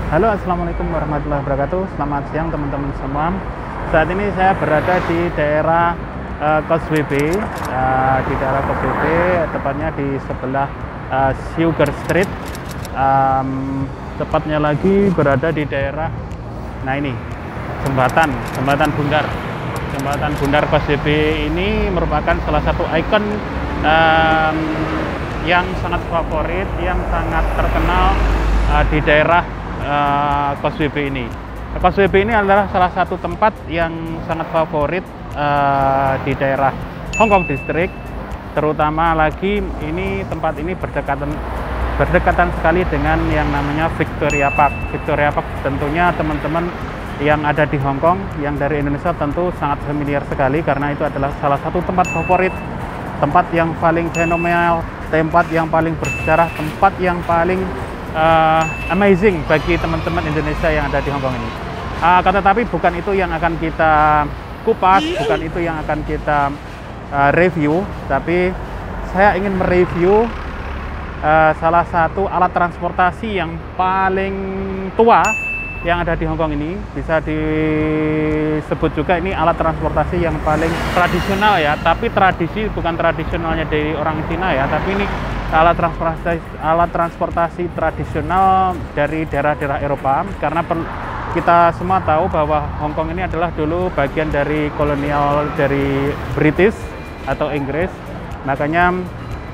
Halo, assalamualaikum warahmatullahi wabarakatuh. Selamat siang teman-teman semua. Saat ini saya berada di daerah Causeway Bay, tepatnya di sebelah Sugar Street. Tepatnya lagi berada di daerah, nah ini jembatan Bundar Causeway Bay ini merupakan salah satu ikon yang sangat favorit, yang sangat terkenal di daerah Causeway Bay ini. Causeway Bay ini adalah salah satu tempat yang sangat favorit di daerah Hong Kong District, terutama lagi tempat ini berdekatan sekali dengan yang namanya Victoria Park. Victoria Park tentunya teman-teman yang ada di Hong Kong, yang dari Indonesia tentu sangat familiar sekali karena itu adalah salah satu tempat favorit, tempat yang paling fenomenal, tempat yang paling bersejarah, tempat yang paling amazing bagi teman-teman Indonesia yang ada di Hong Kong ini. Tetapi bukan itu yang akan kita kupas, bukan itu yang akan kita review, tapi saya ingin mereview salah satu alat transportasi yang paling tua yang ada di Hong Kong ini. Bisa disebut juga ini alat transportasi yang paling tradisional ya, tapi bukan tradisionalnya dari orang Cina ya, tapi ini alat transportasi tradisional dari daerah-daerah Eropa, karena kita semua tahu bahwa Hong Kong ini adalah dulu bagian dari kolonial dari British atau Inggris. Makanya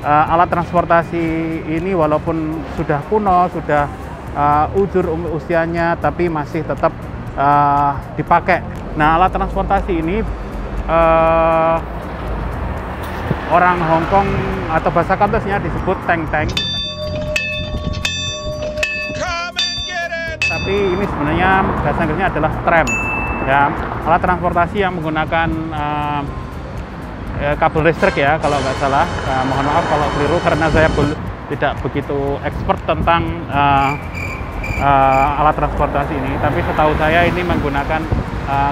alat transportasi ini walaupun sudah kuno, sudah usianya, tapi masih tetap dipakai. Nah, alat transportasi ini orang Hong Kong atau bahasa kantornya disebut tank-tank. Tapi ini sebenarnya bahasa Inggrisnya adalah tram. Ya, alat transportasi yang menggunakan kabel listrik ya, kalau nggak salah. Mohon maaf kalau keliru karena saya tidak begitu expert tentang alat transportasi ini. Tapi setahu saya ini menggunakan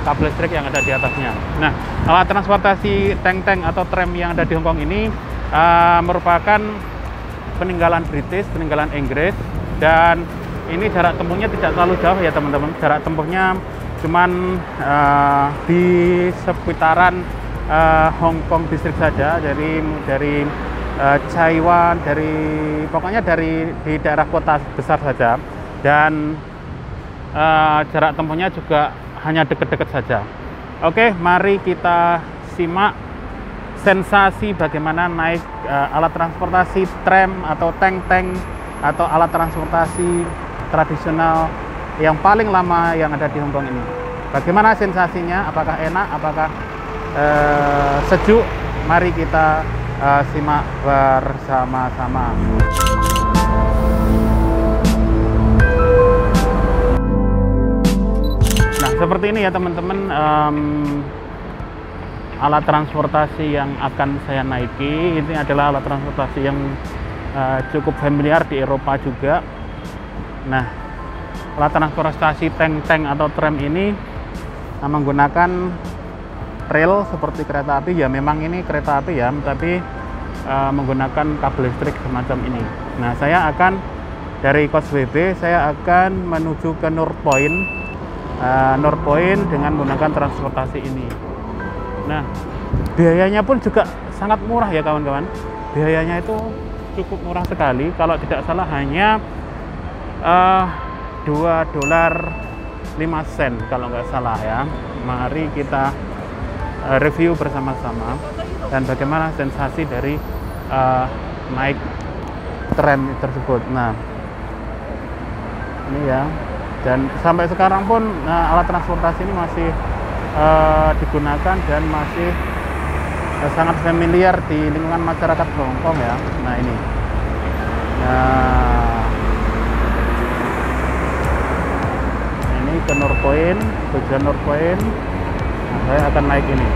kabel listrik yang ada di atasnya. Nah, alat transportasi tank-tank atau tram yang ada di Hong Kong ini merupakan peninggalan British, peninggalan Inggris, dan ini jarak tempuhnya tidak terlalu jauh ya teman-teman. Jarak tempuhnya cuman di seputaran Hong Kong District saja, dari Chai Wan, pokoknya di daerah kota besar saja, dan jarak tempuhnya juga hanya dekat-dekat saja. Oke, mari kita simak sensasi bagaimana naik alat transportasi tram atau tank-tank atau alat transportasi tradisional yang paling lama yang ada di Hong Kong ini. Bagaimana sensasinya? Apakah enak? Apakah sejuk? Mari kita simak bersama-sama. Nah, seperti ini ya teman-teman, alat transportasi yang akan saya naiki. Ini adalah alat transportasi yang cukup familiar di Eropa juga. Nah, alat transportasi tank-tank atau tram ini menggunakan rel seperti kereta api. Ya memang ini kereta api ya, tapi menggunakan kabel listrik semacam ini. Nah, saya akan dari Causeway Bay, saya akan menuju ke North Point dengan menggunakan transportasi ini. Nah, biayanya pun juga sangat murah ya kawan-kawan. Biayanya itu cukup murah sekali. Kalau tidak salah hanya $2.05 kalau nggak salah ya. Mari kita review bersama-sama dan bagaimana sensasi dari naik tram tersebut. Nah, ini ya. Dan sampai sekarang pun alat transportasi ini masih digunakan dan masih sangat familiar di lingkungan masyarakat Hong Kong ya. Nah, ini. Nah, ini ke North Point, tujuan North Point. Nah, saya akan naik ini.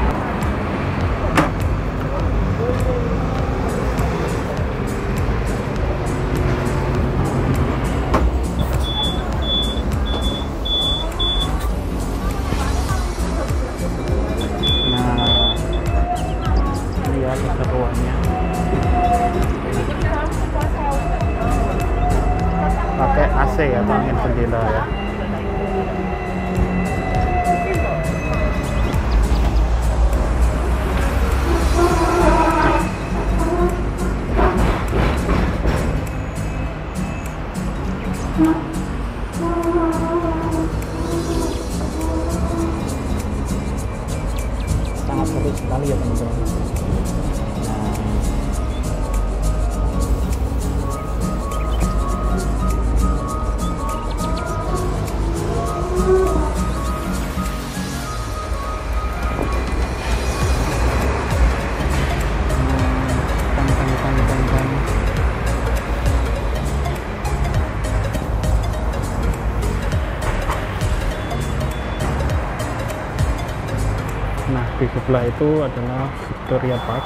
Keseruannya pakai AC ya, angin jendela ya. seru sekali ya teman-teman. Nah, di sebelah itu adalah Victoria Park.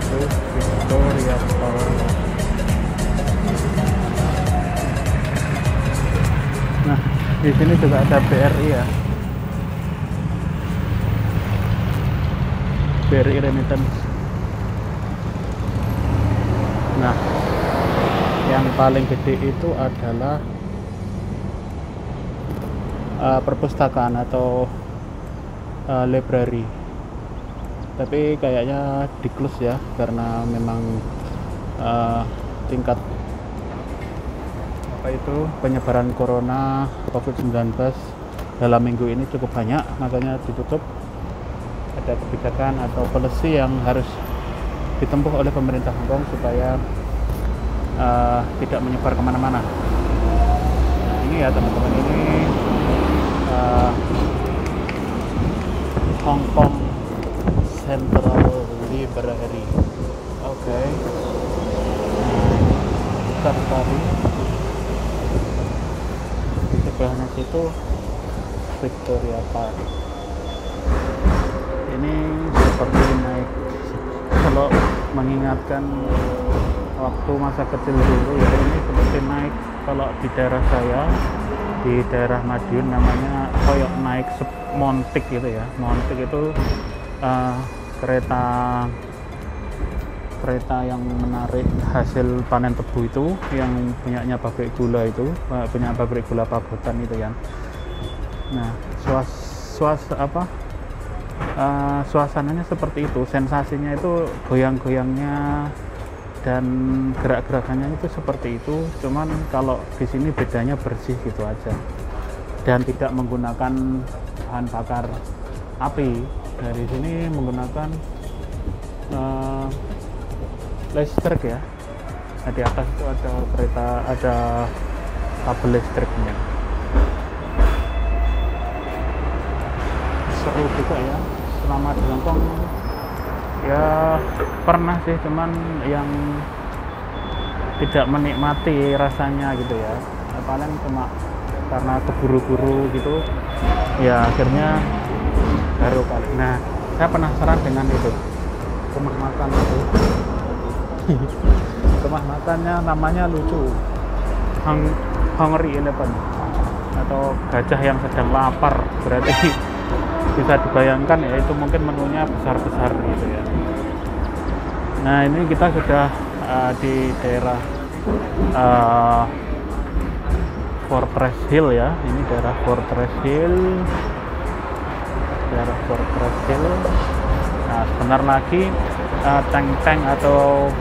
Itu Victoria Park. Nah, di sini juga ada BRI ya. BRI Remittance. Nah, yang paling gede itu adalah perpustakaan atau library, tapi kayaknya di close ya, karena memang tingkat penyebaran corona COVID-19 dalam minggu ini cukup banyak, makanya ditutup. Ada kebijakan atau policy yang harus ditempuh oleh pemerintah Hong Kong supaya tidak menyebar kemana-mana. Nah, ini ya teman-teman, ini Hong Kong Central Library. Oke. Besar sekali. Di sebelahnya situ Victoria Park. Ini seperti naik, kalau mengingatkan waktu masa kecil dulu ya, ini seperti naik, kalau di daerah saya di daerah Madiun namanya koyok naik Montik gitu ya. Montik itu kereta yang menarik hasil panen tebu itu, yang punyanya pabrik gula itu, punya pabrik gula Pagotan itu ya. Nah, suasananya seperti itu, sensasinya itu goyang-goyangnya dan gerak-gerakannya itu seperti itu. Cuman kalau di sini bedanya bersih gitu aja, dan tidak menggunakan bahan bakar api. Dari sini menggunakan listrik ya. Nah, di atas itu ada kereta, ada kabel listriknya. Seru juga ya selama di Hong Kong ya. Pernah sih, cuman yang tidak menikmati rasanya gitu ya. Paling cuma karena keburu-buru gitu ya, akhirnya baru kali. Nah, saya penasaran dengan itu rumah makan itu. Rumah makannya namanya lucu, Hungry Eleven atau gajah yang sedang lapar. Berarti bisa dibayangkan ya, itu mungkin menunya besar-besar gitu ya. Nah, ini kita sudah di daerah Fortress Hill ya. Ini daerah Fortress Hill. Nah, sebentar lagi tank-tank atau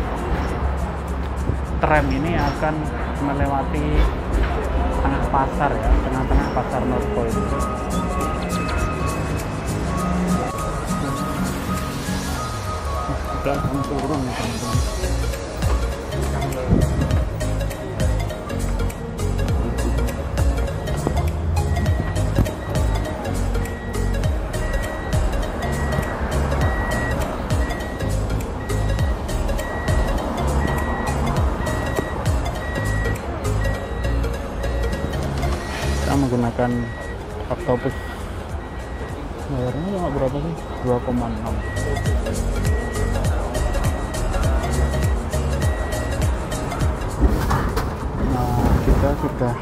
tram ini akan melewati tengah pasar ya, tengah-tengah pasar North Point. Udah turun ya teman-teman. Kita menggunakan Octopus. Bayarnya cuma berapa sih? 2,6. Kita sudah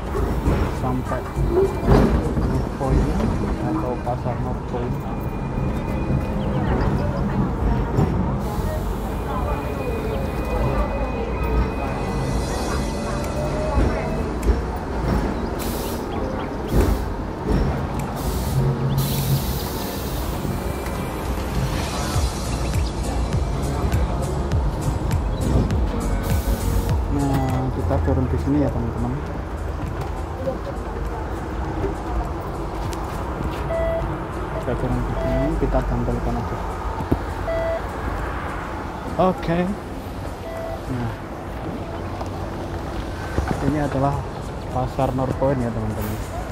sampai North Point atau pasar North Point. Nah, kita ke turun di sini ya teman-teman. Kita turun di sini, kita tampilkan aja. Oke. Nah, ini adalah pasar Norpoint ya teman-teman.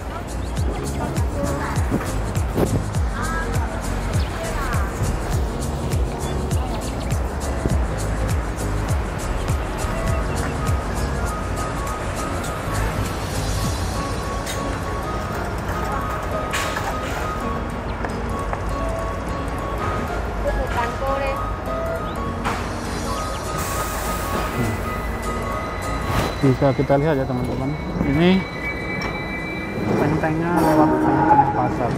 Bisa kita lihat ya teman-teman, ini pentengnya lewat tengah-tengah pasar.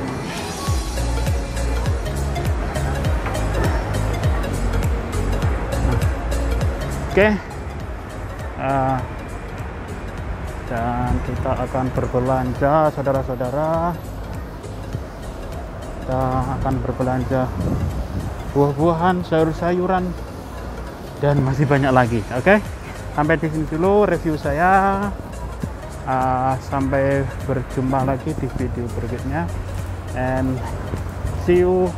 Oke. Dan kita akan berbelanja, saudara-saudara. Kita akan berbelanja buah-buahan, sayur-sayuran, dan masih banyak lagi. Oke. Sampai di sini dulu review saya. Sampai berjumpa lagi di video berikutnya, and see you